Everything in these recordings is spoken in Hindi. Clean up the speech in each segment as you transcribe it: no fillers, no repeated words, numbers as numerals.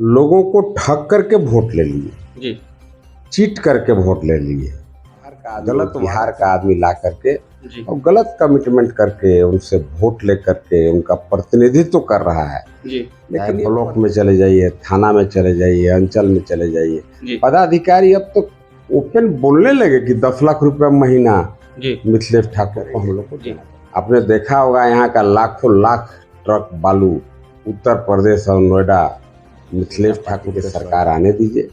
लोगों को ठग करके वोट ले लिए जी चीट करके वोट ले लिए। गलत बिहार का आदमी ला करके जी और गलत कमिटमेंट करके उनसे वोट ले करके उनका प्रतिनिधित्व कर रहा है। जी लेकिन ब्लॉक में चले जाइए, थाना में चले जाइए, अंचल में चले जाइए, जी पदाधिकारी अब तो ओपन बोलने लगे कि 10 लाख रुपया महीना जी मिथिलेश ठाकुर को हम लोग को जी। देना। आपने देखा होगा यहाँ का लाखों लाख ट्रक बालू उत्तर प्रदेश और नोएडा मिथिलेश ठाकुर की सरकार आने दीजिए।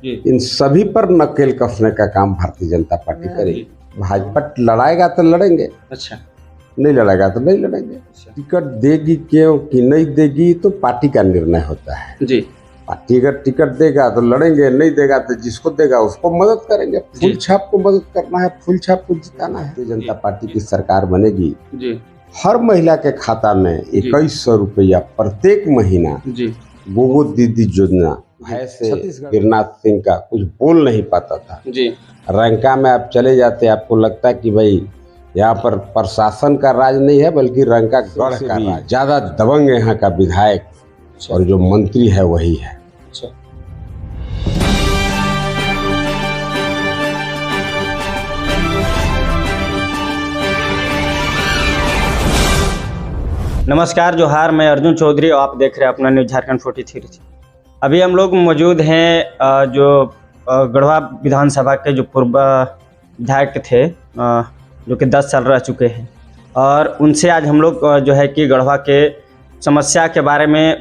जी इन सभी पर नकेल कसने का काम भारतीय जनता पार्टी करेगी। भाजपा लड़ाएगा तो लड़ेंगे, अच्छा नहीं लड़ेगा तो नहीं लड़ेंगे। टिकट देगी क्यों कि नहीं देगी तो पार्टी का निर्णय होता है। जी पार्टी अगर टिकट देगा तो लड़ेंगे, नहीं देगा तो जिसको देगा उसको मदद करेंगे। फूल छाप को मदद करना है, फूल छाप को जिताना है। भारतीय जनता पार्टी की सरकार बनेगी, जी हर महिला के खाता में 2100 रुपया प्रत्येक महीना जी गोगो दीदी योजना। ऐसे गिरनाथ सिंह का कुछ बोल नहीं पाता था। जी रंका में आप चले जाते, आपको लगता है कि भाई यहाँ पर प्रशासन का राज नहीं है बल्कि रंका गढ़ का राज। ज्यादा दबंग यहाँ का विधायक और जो मंत्री है वही है। अच्छा नमस्कार, जोहार। मैं अर्जुन चौधरी और आप देख रहे हैं अपना न्यूज़ झारखंड 43। अभी हम लोग मौजूद हैं जो गढ़वा विधानसभा के जो पूर्व विधायक थे, जो कि 10 साल रह चुके हैं, और उनसे आज हम लोग जो है कि गढ़वा के समस्या के बारे में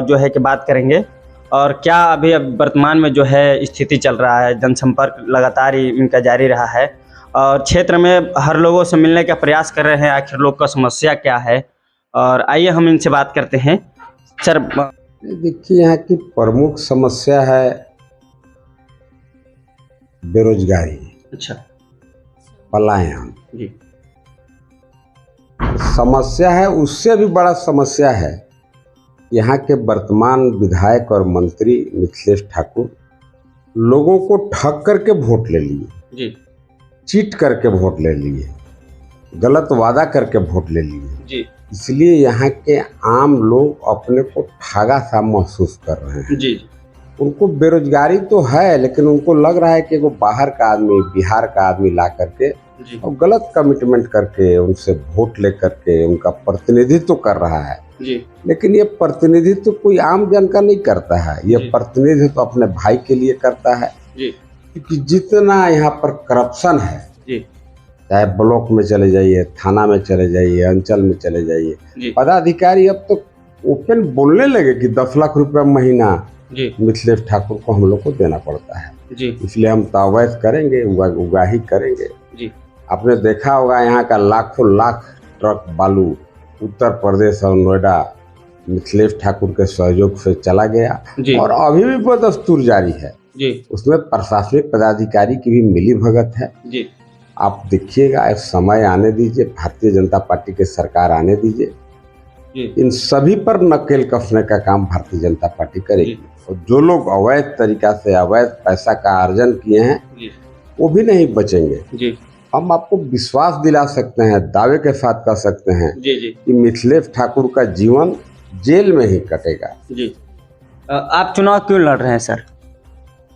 जो है कि बात करेंगे और क्या अभी अब वर्तमान में जो है स्थिति चल रहा है। जनसंपर्क लगातार ही इनका जारी रहा है और क्षेत्र में हर लोगों से मिलने का प्रयास कर रहे हैं, आखिर लोग का समस्या क्या है। और आइए हम इनसे बात करते हैं। सर देखिए, यहाँ की प्रमुख समस्या है बेरोजगारी, अच्छा पलायन जी समस्या है। उससे भी बड़ा समस्या है यहाँ के वर्तमान विधायक और मंत्री मिथिलेश ठाकुर लोगों को ठग करके वोट ले लिए, जी चीट करके वोट ले लिए, गलत वादा करके वोट ले लिए। जी इसलिए यहाँ के आम लोग अपने को ठगा सा महसूस कर रहे हैं। जी उनको बेरोजगारी तो है, लेकिन उनको लग रहा है कि वो बाहर का आदमी, बिहार का आदमी ला करके जी और गलत कमिटमेंट करके उनसे वोट ले करके उनका प्रतिनिधित्व कर रहा है। जी लेकिन ये प्रतिनिधित्व कोई आम जन का नहीं करता है, ये जी। प्रतिनिधित्व अपने भाई के लिए करता है। जी क्योंकि जितना यहाँ पर करप्शन है, जी चाहे ब्लॉक में चले जाइए, थाना में चले जाइए, अंचल में चले जाइए, जी पदाधिकारी अब तो ओपन बोलने लगे कि 10 लाख रुपया महीना जी मिथिलेश ठाकुर को हम लोग को देना पड़ता है। जी इसलिए हम तावैत करेंगे, उगाही करेंगे। जी आपने देखा होगा यहाँ का लाखों लाख ट्रक बालू उत्तर प्रदेश और नोएडा मिथिलेश ठाकुर के सहयोग से चला गया जी और अभी भी बदस्तूर जारी है। जी उसमें प्रशासनिक पदाधिकारी की भी मिली भगत है। जी आप देखिएगा, एक समय आने दीजिए, भारतीय जनता पार्टी की सरकार आने दीजिए, जी इन सभी पर नकेल कसने का काम भारतीय जनता पार्टी करेगी। और जो लोग अवैध तरीका से अवैध पैसा का अर्जन किए हैं जी वो भी नहीं बचेंगे। जी हम आपको विश्वास दिला सकते हैं, दावे के साथ कह सकते हैं जी जी कि मिथिलेश ठाकुर का जीवन जेल में ही कटेगा। जी आप चुनाव क्यों लड़ रहे हैं सर?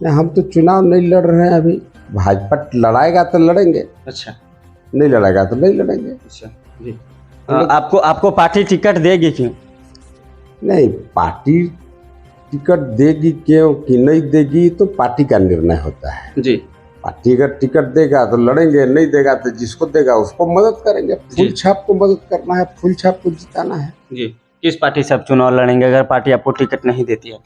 नहीं, हम तो चुनाव नहीं लड़ रहे हैं अभी। भाजपा लड़ाएगा तो लड़ेंगे, अच्छा नहीं लड़ेगा तो नहीं लड़ेंगे। अच्छा जी आपको पार्टी टिकट देगी क्यों? नहीं, पार्टी टिकट देगी क्यों कि नहीं देगी तो पार्टी का निर्णय होता है। जी पार्टी अगर टिकट देगा तो लड़ेंगे, नहीं देगा तो जिसको देगा उसको मदद करेंगे। फूल छाप को मदद करना है, फूल छाप को जिताना है। जी किस पार्टी से आप चुनाव लड़ेंगे अगर पार्टी आपको टिकट नहीं देती है?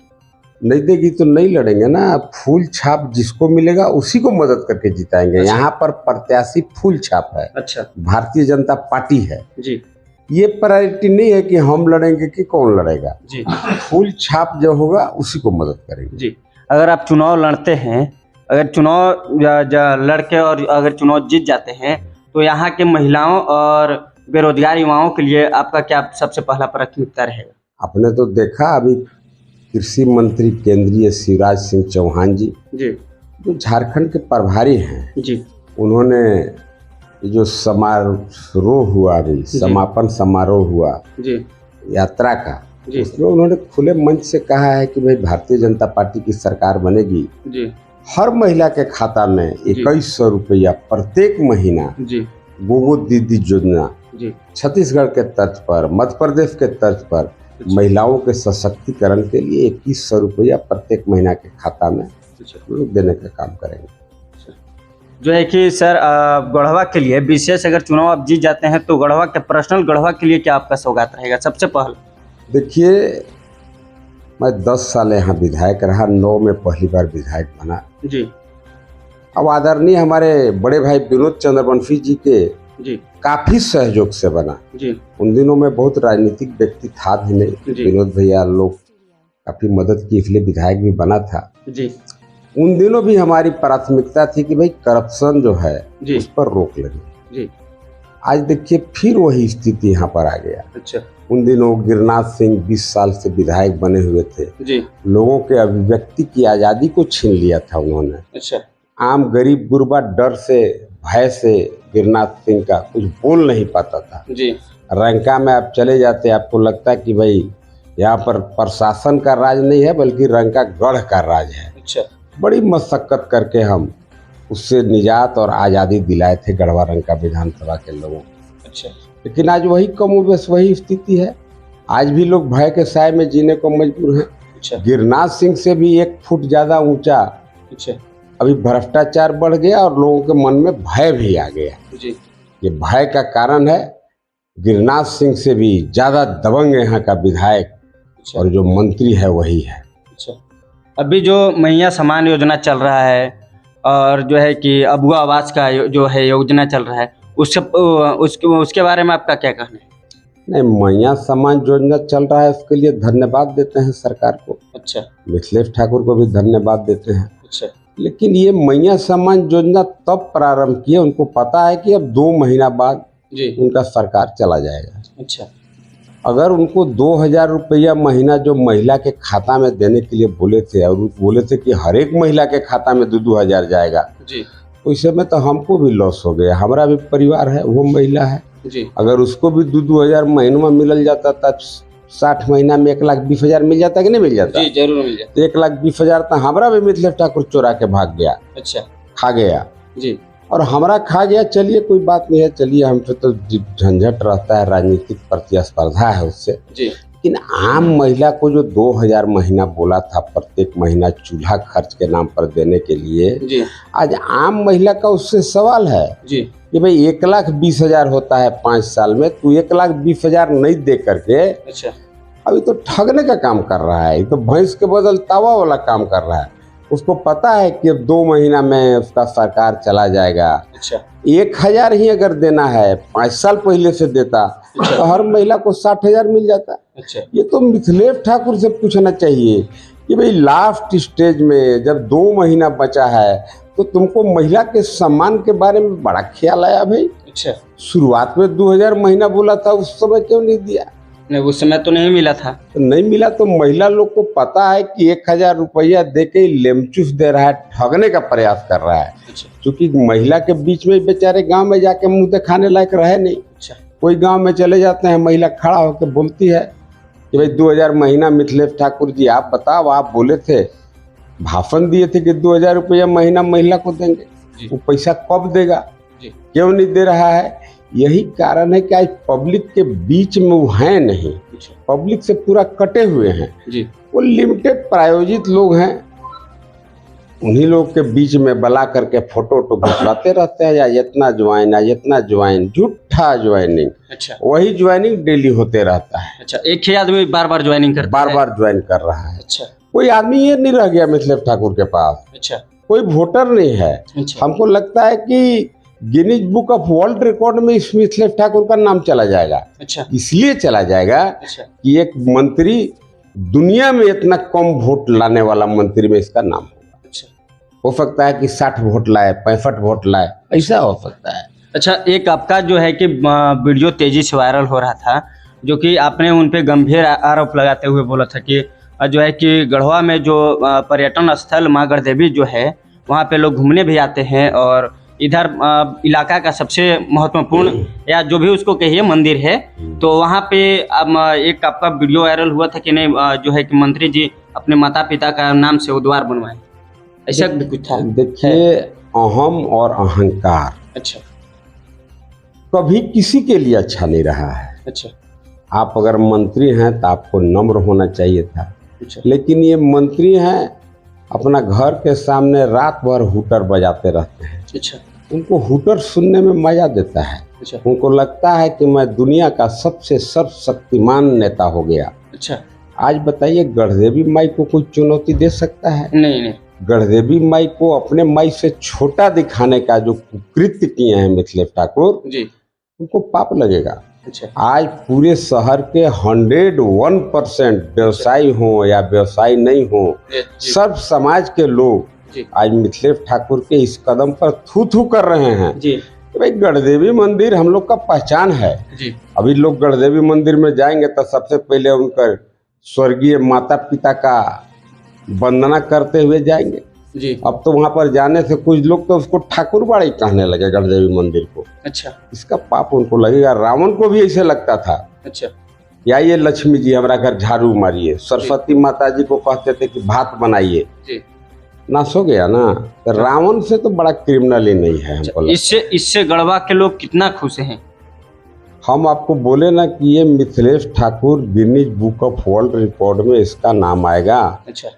नहीं देगी तो नहीं लड़ेंगे ना। फूल छाप जिसको मिलेगा उसी को मदद करके जिताएंगे। अच्छा। यहाँ पर प्रत्याशी फूल छाप है, अच्छा भारतीय जनता पार्टी है। जी ये प्रायोरिटी नहीं है कि हम लड़ेंगे कि कौन लड़ेगा। जी फूल छाप जो होगा उसी को मदद करेंगे। जी अगर आप चुनाव लड़ते हैं, अगर चुनाव लड़के और अगर चुनाव जीत जाते हैं तो यहाँ के महिलाओं और बेरोजगार युवाओं के लिए आपका क्या सबसे पहला प्राथमिकता रहेगा? आपने तो देखा अभी कृषि मंत्री केंद्रीय शिवराज सिंह चौहान जी, जी जो झारखंड के प्रभारी हैं, जी उन्होंने जो समारोह हुआ, अभी समापन समारोह हुआ जी यात्रा का, जी उसमें उन्होंने खुले मंच से कहा है कि भाई भारतीय जनता पार्टी की सरकार बनेगी, जी हर महिला के खाता में 2100 रुपया प्रत्येक महीना जी गोगो दीदी योजना जी छत्तीसगढ़ के तर्ज पर, मध्य प्रदेश के तर्ज पर महिलाओं के सशक्तिकरण के लिए 2100 रुपया प्रत्येक महीना के खाता में लोग देने का काम करेंगे। जो है कि सर गढ़वा के लिए विशेष अगर चुनाव आप जीत जाते हैं तो गढ़वा के पर्सनल गढ़वा के लिए क्या आपका सौगात रहेगा सबसे पहले? देखिए, मैं 10 साल यहाँ विधायक रहा, 9 में पहली बार विधायक बना जी। अब आदरणीय हमारे बड़े भाई विनोद चंद्रवंशी जी के जी काफी सहयोग से बना जी। उन दिनों में बहुत राजनीतिक व्यक्ति था भी नहीं, विनोद भैया लोग काफी मदद की, इसलिए विधायक भी बना था जी। उन दिनों भी हमारी प्राथमिकता थी कि भाई करप्शन जो है उस पर रोक लगे जी। आज देखिए फिर वही स्थिति यहाँ पर आ गया। अच्छा। उन दिनों गिरिनाथ सिंह 20 साल से विधायक बने हुए थे जी। लोगों के अभिव्यक्ति की आज़ादी को छीन लिया था उन्होंने। अच्छा। आम गरीब गुरबा डर से, भय से गिरिनाथ सिंह का कुछ बोल नहीं पाता था जी। रंका में आप चले जाते, आपको लगता है कि भाई यहाँ पर प्रशासन का राज नहीं है बल्कि रंका गढ़ का राज है। अच्छा। बड़ी मशक्कत करके हम उससे निजात और आज़ादी दिलाए थे गढ़वा रंका विधानसभा के लोगों को। अच्छा। लेकिन आज वही कमोबेश वही स्थिति है, आज भी लोग भय के साए में जीने को मजबूर हैं। अच्छा। गिरिनाथ सिंह से भी 1 फुट ज़्यादा ऊंचा अच्छा। अभी भ्रष्टाचार बढ़ गया और लोगों के मन में भय भी आ गया जी। ये भय का कारण है गिरिनाथ सिंह से भी ज़्यादा दबंग यहाँ का विधायक और जो मंत्री है वही है। अच्छा। अभी जो मैया समान योजना चल रहा है और जो है कि अबुआ आवास का जो है योजना चल रहा है उसके बारे में आपका क्या कहना है? नहीं, मैया समान योजना चल रहा है उसके लिए धन्यवाद देते हैं सरकार को। अच्छा। मिथिलेश ठाकुर को भी धन्यवाद देते हैं। अच्छा। लेकिन ये मैया समान योजना तब प्रारंभ किए, उनको पता है कि अब 2 महीना बाद जी उनका सरकार चला जाएगा। अच्छा। अगर उनको 2000 रुपया महीना जो महिला के खाता में देने के लिए बोले थे और बोले थे कि हर एक महिला के खाता में 2-2 हजार जाएगा जी, उस समय तो हमको भी लॉस हो गया, हमारा भी परिवार है, वो महिला है जी। अगर उसको भी 2-2 हजार महीना मिल जाता था 60 महीना में 1,20,000 मिल जाता कि नहीं मिल जाता? जी, जरूर मिल जाता। 1,20,000 तो हमारा भी मिथिलेश ठाकुर चोरा के भाग गया। अच्छा। खा गया जी। और हमारा खा गया, चलिए कोई बात नहीं है, चलिए हमसे तो झंझट रहता है, राजनीतिक प्रतिस्पर्धा है उससे जी। लेकिन आम महिला को जो 2000 महीना बोला था प्रत्येक महीना चूल्हा खर्च के नाम पर देने के लिए जी, आज आम महिला का उससे सवाल है जी कि भाई 1,20,000 होता है 5 साल में, तू 1,20,000 नहीं दे करके अच्छा अभी तो ठगने का काम कर रहा है, तो भैंस के बदल तावा वाला काम कर रहा है। उसको पता है कि अब 2 महीना में उसका सरकार चला जाएगा। अच्छा। 1,000 ही अगर देना है 5 साल पहले से देता तो हर महिला को 60,000 मिल जाता। अच्छा। ये तो मिथिलेश ठाकुर से पूछना चाहिए कि भाई लास्ट स्टेज में जब 2 महीना बचा है तो तुमको महिला के सम्मान के बारे में बड़ा ख्याल आया भाई। अच्छा। शुरुआत में 2000 महीना बोला था, उस समय क्यों नहीं दिया? नहीं, उस समय तो नहीं मिला था। तो नहीं मिला तो महिला लोग को पता है कि 1,000 रुपया दे के लेमचूस दे रहा है, ठगने का प्रयास कर रहा है। अच्छा। क्योंकि महिला के बीच में बेचारे गांव में जाके मुंह दिखाने लायक रहे नहीं। अच्छा। कोई कोई गांव में चले जाते हैं, महिला खड़ा होकर बोलती है कि भाई 2000 महीना मिथिलेश ठाकुर जी आप बताओ, आप बोले थे, भाषण दिए थे कि 2000 रुपया महीना महिला को देंगे, वो पैसा कब देगा? क्यों नहीं दे रहा है? यही कारण है कि आज पब्लिक के बीच में वो है नहीं, पब्लिक से पूरा कटे हुए हैं जी। वो लिमिटेड प्रायोजित लोग हैं, उन्हीं लोग के बीच में बला करके फोटो घुसवाते रहते हैं, या इतना ज्वाइन या इतना ज्वाइन, झूठा ज्वाइनिंग। अच्छा। वही ज्वाइनिंग डेली होते रहता है। अच्छा, एक ही आदमी बार बार ज्वाइनिंग करता है, बार बार ज्वाइन कर रहा है। अच्छा। कोई आदमी ये नहीं रह गया मिथिलेश ठाकुर के पास। अच्छा। कोई वोटर नहीं है। अच्छा। हमको लगता है कि Guinness book of world record में इस मिथिलेश ठाकुर का नाम चला जाएगा। अच्छा। इसलिए चला जाएगा अच्छा। कि एक मंत्री दुनिया में इतना कम वोट लाने वाला मंत्री में इसका नाम होगा। अच्छा। हो सकता है कि 60 वोट लाए, 65 वोट लाए, ऐसा हो सकता है। अच्छा, एक आपका जो है कि वीडियो तेजी से वायरल हो रहा था, जो कि आपने उन पे गंभीर आरोप लगाते हुए बोला था कि जो है कि गढ़वा में जो पर्यटन स्थल माँ गढ़देवी जो है वहाँ पे लोग घूमने भी आते हैं और इधर इलाका का सबसे महत्वपूर्ण या जो भी उसको कहिए मंदिर है, तो वहाँ पे अब एक आपका वीडियो वायरल हुआ था कि नहीं, जो है कि मंत्री जी अपने माता पिता का नाम से वो द्वार बनवाए, ऐसा भी कुछ था? देखिए, अहम और अहंकार अच्छा कभी किसी के लिए अच्छा नहीं रहा है। अच्छा आप अगर मंत्री हैं तो आपको नम्र होना चाहिए था, अच्छा लेकिन ये मंत्री हैं अपना घर के सामने रात भर हूटर बजाते रहते हैं। अच्छा उनको हूटर सुनने में मजा देता है। अच्छा उनको लगता है कि मैं दुनिया का सबसे सर्वशक्तिमान नेता हो गया। अच्छा। आज बताइए, गढ़देवी माई को कोई चुनौती दे सकता है? नहीं नहीं। गढ़देवी माई को अपने माई से छोटा दिखाने का जो कुकृत्य किए हैं मिथिलेश ठाकुर जी, उनको पाप लगेगा। अच्छा आज पूरे शहर के 101% व्यवसायी हो या व्यवसायी नहीं हो, जी सब समाज के लोग जी आज मिथिलेश ठाकुर के इस कदम पर थू थू कर रहे हैं जी कि भाई गढ़देवी मंदिर हम लोग का पहचान है। जी अभी लोग गढ़देवी मंदिर में जाएंगे तो सबसे पहले उनका स्वर्गीय माता पिता का वंदना करते हुए जाएंगे। जी। अब तो वहां पर जाने से कुछ लोग तो उसको ठाकुरबाड़ी कहने लगे गढ़देवी मंदिर को। अच्छा इसका पाप उनको लगेगा। रावण को भी ऐसे लगता था, अच्छा या ये लक्ष्मी जी हमारा घर झाड़ू मारिए, सरस्वती माता जी को कहते थे कि भात बनाइए, जी। नाश हो गया ना। तो रावण से तो बड़ा क्रिमिनल ही नहीं है हमको लगता। इससे गढ़वा के लोग कितना खुश हैं? हम आपको बोले ना कि ये Mithilesh Thakur Guinness book of world record में इसका नाम आएगा। अच्छा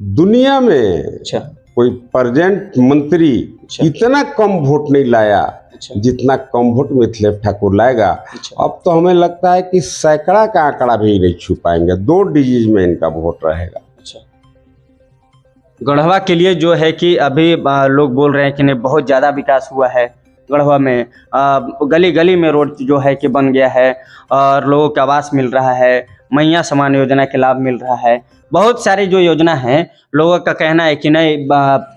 दुनिया में अच्छा कोई प्रेजेंट मंत्री अच्छा। इतना कम वोट नहीं लाया अच्छा जितना कम वोट मिथिलेश ठाकुर लाएगा। अच्छा। अब तो हमें लगता है कि सैकड़ा का आंकड़ा भी नहीं छू पाएंगे, 2 डिजिट में इनका वोट रहेगा। अच्छा। गढ़वा के लिए जो है कि अभी लोग बोल रहे हैं कि नहीं बहुत ज़्यादा विकास हुआ है गढ़वा में, गली गली में रोड जो है कि बन गया है और लोगों को आवास मिल रहा है, मैया समान योजना के लाभ मिल रहा है, बहुत सारी जो योजना है। लोगों का कहना है कि नहीं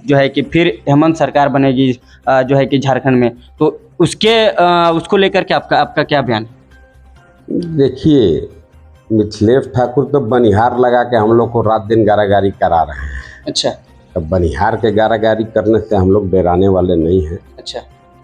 जो है कि फिर हेमंत सरकार बनेगी जो है कि झारखंड में, तो उसको लेकर के आपका क्या बयान है? देखिए, मिथिलेश ठाकुर तो बनिहार लगा के हम लोग को रात दिन गारागारी करा रहे हैं। अच्छा तो बनिहार के गारागारी करने से हम लोग डराने वाले नहीं हैं। अच्छा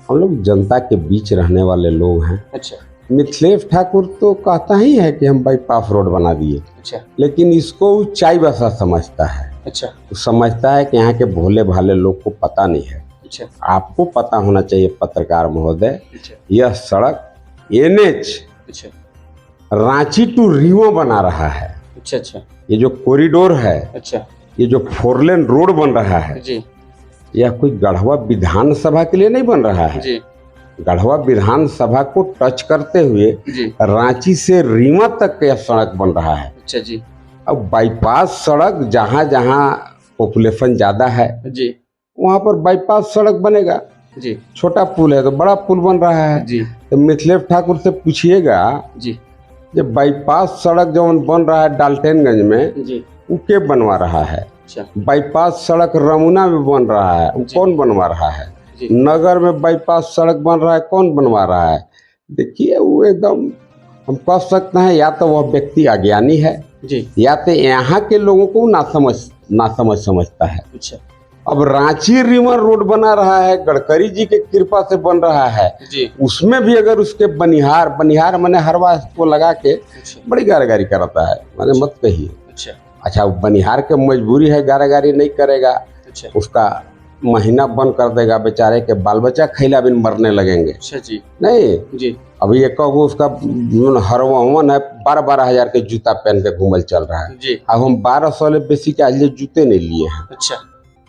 हम लोग जनता के बीच रहने वाले लोग हैं। अच्छा मिथिलेश ठाकुर तो कहता ही है कि हम बाईपास रोड बना दिए, अच्छा लेकिन इसको चाय बसा समझता है। अच्छा वो समझता है कि यहाँ के भोले भाले लोग को पता नहीं है। अच्छा आपको पता होना चाहिए पत्रकार महोदय, अच्छा यह सड़क NH अच्छा रांची टू रीवा बना रहा है। अच्छा अच्छा ये जो कॉरिडोर है, अच्छा ये जो 4 लेन रोड बन रहा है, जी यह कोई गढ़वा विधानसभा के लिए नहीं बन रहा है। जी गढ़वा विधानसभा को टच करते हुए जी रांची से रीवा तक यह सड़क बन रहा है। अच्छा जी। अब बाईपास सड़क जहाँ जहाँ पॉपुलेशन ज़्यादा है जी वहाँ पर बाईपास सड़क बनेगा। जी छोटा पुल है तो बड़ा पुल बन रहा है। जी तो मिथिलेश ठाकुर से पूछिएगा जी जब बाईपास सड़क जो बन रहा है डाल्टनगंज में, जी वो के बनवा रहा है? अच्छा बाईपास सड़क रमुना में बन रहा है, वो कौन बनवा रहा है? जी नगर में बाईपास सड़क बन रहा है, कौन बनवा रहा है? देखिए, वो एकदम हम कह सकते हैं या तो वह व्यक्ति अज्ञानी है जी या तो यहाँ के लोगों को नासमझ समझता है। अच्छा अब रांची रीवा रोड बना रहा है, गडकरी जी के कृपा से बन रहा है, जी उसमें भी अगर उसके बनिहार मैंने हरवा को लगा के अच्छा बड़ी गारागारी कराता है, मैंने मत कहिए। अच्छा अच्छा, बनिहार के मजबूरी है, गारागारी नहीं करेगा, अच्छा उसका महीना बंद कर देगा, बेचारे के बाल बच्चा खैला बिन मरने लगेंगे। अच्छा जी नहीं, जी अभी एक उसका हरवावन है, 12 हजार के जूता पहन के घूमल चल रहा है। जी अब हम 1200 ले बेसी के आज जूते नहीं लिए हैं। अच्छा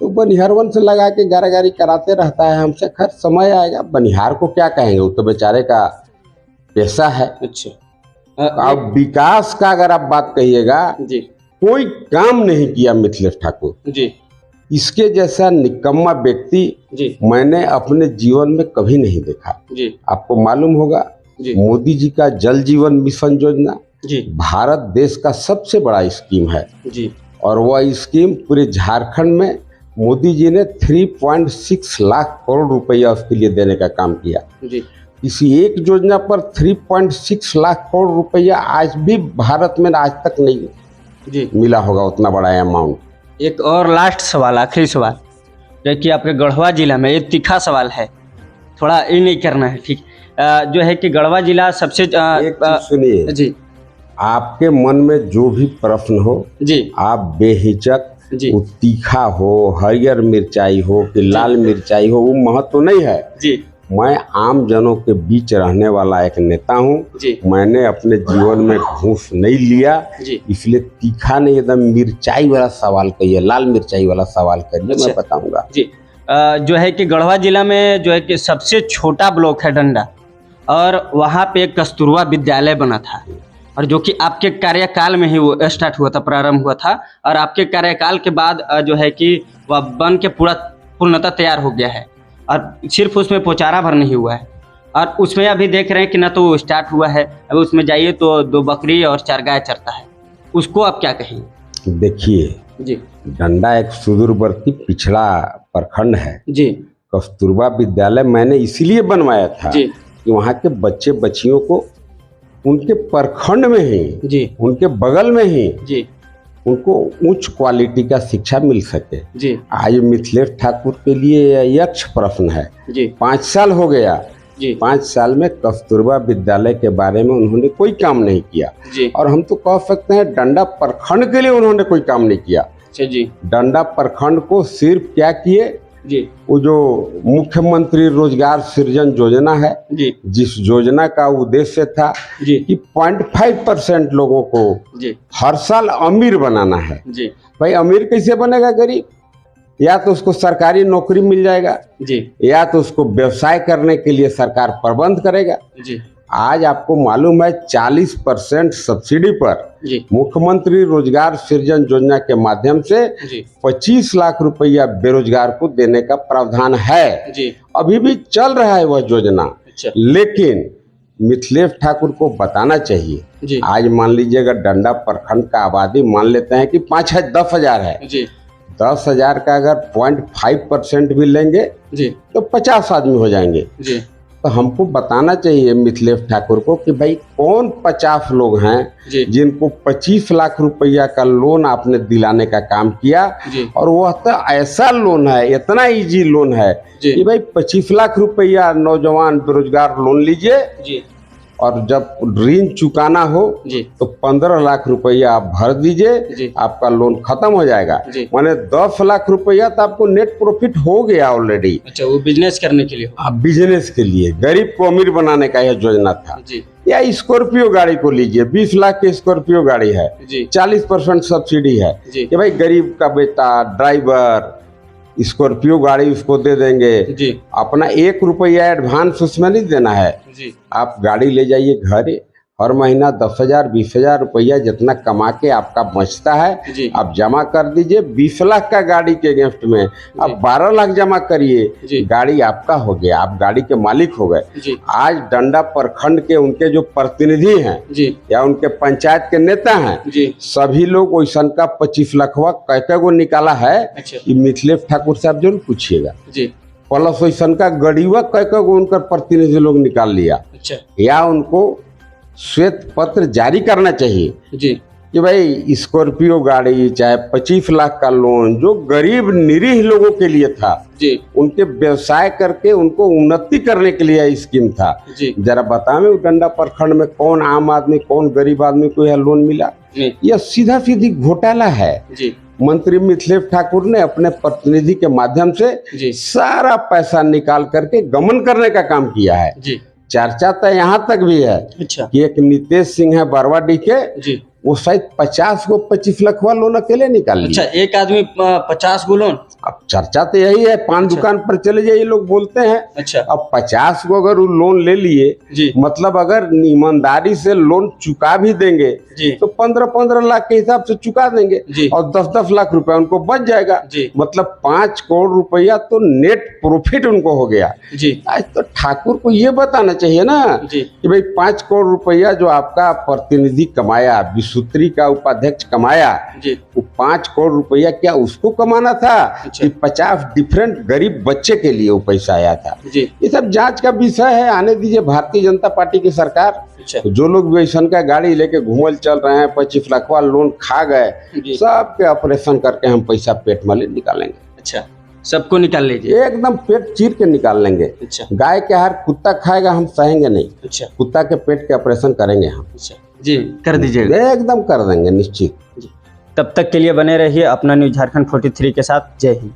तो बनिहारवन से लगा के गारागारी कराते रहता है हमसे। खैर, समय आएगा, बनिहार को क्या कहेंगे, वो तो बेचारे का पेशा है। अच्छा अब विकास का अगर आप बात कहिएगा, जी कोई काम नहीं किया मिथिलेश ठाकुर। जी इसके जैसा निकम्मा व्यक्ति जी मैंने अपने जीवन में कभी नहीं देखा। जी आपको मालूम होगा, जी मोदी जी का जल जीवन मिशन योजना जी भारत देश का सबसे बड़ा स्कीम है, जी और वह स्कीम पूरे झारखंड में मोदी जी ने 3.6 लाख करोड़ रुपया उसके लिए देने का काम किया। जी इसी एक योजना पर 3.6 लाख करोड़ रुपया आज भी भारत में आज तक नहीं जी मिला होगा उतना बड़ा अमाउंट। एक और लास्ट सवाल, आखिरी सवाल, जो है कि आपके गढ़वा जिला में, ये तीखा सवाल है, थोड़ा ये नहीं करना है, ठीक। जो है कि गढ़वा जिला सबसे एक चीज सुनिए जी आपके मन में जो भी प्रश्न हो जी आप बेहिचक, जी वो तीखा हो, हरियर मिर्चाई हो कि लाल मिर्चाई हो, वो महत्व नहीं है। जी मैं आम जनों के बीच रहने वाला एक नेता हूँ। जी मैंने अपने जीवन में घूस नहीं लिया, जी इसलिए तीखा नहीं, एकदम मिर्चाई वाला सवाल करिए, लाल मिर्चाई वाला सवाल करिए, अच्छा। मैं बताऊंगा। जी जो है कि गढ़वा जिला में जो है कि सबसे छोटा ब्लॉक है डंडा, और वहाँ पे एक कस्तूरबा विद्यालय बना था, और जो कि आपके कार्यकाल में ही वो स्टार्ट हुआ था, प्रारंभ हुआ था, और आपके कार्यकाल के बाद जो है कि वह बन के पूर्णतः तैयार हो गया है, और सिर्फ उसमें पोचारा भर नहीं हुआ है, और उसमें अभी देख रहे हैं कि ना तो वो स्टार्ट हुआ है, अभी उसमें जाइए तो 2 बकरी और 4 गाय चरता है, उसको आप क्या कहेंगे? देखिए जी डंडा एक सुदूरवर्ती पिछड़ा प्रखंड है। जी कस्तूरबा विद्यालय मैंने इसीलिए बनवाया था जी कि वहाँ के बच्चे बच्चियों को उनके प्रखंड में ही, जी उनके बगल में ही जी उनको उच्च क्वालिटी का शिक्षा मिल सके। जी आज मिथिलेश ठाकुर के लिए यक्ष प्रश्न है। जी 5 साल हो गया, जी 5 साल में कस्तूरबा विद्यालय के बारे में उन्होंने कोई काम नहीं किया, जी और हम तो कह सकते हैं डंडा प्रखंड के लिए उन्होंने कोई काम नहीं किया। अच्छा जी डंडा प्रखंड को सिर्फ क्या किए, जी वो जो मुख्यमंत्री रोजगार सृजन योजना है, जी जिस योजना का उद्देश्य था जी कि 0.5% लोगों को जी हर साल अमीर बनाना है। जी भाई अमीर कैसे बनेगा गरीब? या तो उसको सरकारी नौकरी मिल जाएगा, जी या तो उसको व्यवसाय करने के लिए सरकार प्रबंध करेगा। जी आज आपको मालूम है 40% सब्सिडी पर जी मुख्यमंत्री रोजगार सृजन योजना के माध्यम से जी 25 लाख रुपया बेरोजगार को देने का प्रावधान है। जी अभी भी चल रहा है वह योजना, अच्छा लेकिन मिथिलेश ठाकुर को बताना चाहिए। जी आज मान लीजिए अगर डंडा प्रखंड का आबादी मान लेते हैं कि 10,000 है, जी 10,000 का अगर 0.5% भी लेंगे जी तो 50 आदमी हो जाएंगे। जी तो हमको बताना चाहिए मिथिलेश ठाकुर को कि भाई कौन 50 लोग हैं जी जिनको 25 लाख रुपया का लोन आपने दिलाने का काम किया, जी और वह तो ऐसा लोन है, इतना इजी लोन है जी कि भाई 25 लाख रुपया नौजवान बेरोजगार लोन लीजिए, जी और जब ऋण चुकाना हो जी तो 15 लाख रुपया आप भर दीजिए, जी आपका लोन खत्म हो जाएगा। जी माने 10 लाख रुपया तो आपको नेट प्रॉफिट हो गया ऑलरेडी। अच्छा, वो बिजनेस करने के लिए आप बिजनेस के लिए, गरीब को अमीर बनाने का यह योजना था। जी या स्कॉर्पियो गाड़ी को लीजिए, 20 लाख की स्कॉर्पियो गाड़ी है, जी 40% सब्सिडी है जी कि भाई गरीब का बेटा ड्राइवर स्कॉर्पियो गाड़ी उसको दे देंगे। जी अपना 1 रुपया एडवांस उसमें नहीं देना है, जी आप गाड़ी ले जाइए घरे, हर महीना 10,000 20,000 रुपया जितना कमा के आपका बचता है जी आप जमा कर दीजिए। 20 लाख का गाड़ी के गिफ्ट में आप 12 लाख जमा करिए, जी गाड़ी आपका हो गया, आप गाड़ी के मालिक हो गए। जी आज डंडा प्रखंड के उनके जो प्रतिनिधि हैं जी या उनके पंचायत के नेता हैं, जी सभी लोग वैसन का 25 लाखवा कै गो निकाला है, अच्छा ये मिथिलेश ठाकुर साहब जरूर पूछिएगा। जी प्लस वैसन का गड़ीवा कै गो उनका प्रतिनिधि लोग निकाल लिया, अच्छा या उनको श्वेत पत्र जारी करना चाहिए जी कि भाई स्कॉर्पियो गाड़ी चाहे 25 लाख का लोन जो गरीब निरीह लोगों के लिए था, जी उनके व्यवसाय करके उनको उन्नति करने के लिए स्कीम था। जी जरा बताएं डंडा प्रखंड में कौन आम आदमी कौन गरीब आदमी को यह लोन मिला? नहीं यह सीधा सीधी घोटाला है। जी मंत्री मिथिलेश ठाकुर ने अपने प्रतिनिधि के माध्यम से जी सारा पैसा निकाल करके गमन करने का काम किया है। जी चर्चा तो यहाँ तक भी है अच्छा कि एक नितेश सिंह है बरवाडी के, जी वो शायद 50 को 25 लाख वाला लोन अकेले निकाल लिया। अच्छा, एक आदमी 50 गो लोन? अब चर्चा तो यही है, पान अच्छा। दुकान पर चले जाइए लोग बोलते हैं। अच्छा अब 50 को अगर वो लोन ले लिए, जी मतलब अगर ईमानदारी से लोन चुका भी देंगे जी तो 15-15 लाख के हिसाब से चुका देंगे जी और 10-10 लाख रुपया उनको बच जाएगा। जी मतलब 5 करोड़ रुपया तो नेट प्रॉफिट उनको हो गया। जी आज तो ठाकुर को ये बताना चाहिए ना जी कि भाई 5 करोड़ रुपया जो आपका प्रतिनिधि कमाया, विसूत्री का उपाध्यक्ष कमाया, जी वो 5 करोड़ रुपया क्या उसको कमाना था अच्छा। कि 50 डिफरेंट गरीब बच्चे के लिए वो पैसा आया था? जी ये सब जांच का विषय है, आने दीजिए भारतीय जनता पार्टी की सरकार। अच्छा जो लोग वैसन का गाड़ी लेके घूमल चल रहे हैं, 25 लाख वाला लोन खा गए, जी सबके ऑपरेशन करके हम पैसा पेट में ले निकालेंगे। अच्छा, सबको निकाल लीजिए। एकदम पेट चीर के निकाल लेंगे। अच्छा गाय के आहार कुत्ता खाएगा, हम सहेंगे नहीं। अच्छा कुत्ता के पेट के ऑपरेशन करेंगे हम। अच्छा जी, कर दीजिएगा। एकदम कर देंगे निश्चित। तब तक के लिए बने रहिए अपना न्यूज़ झारखंड 43 के साथ। जय हिंद।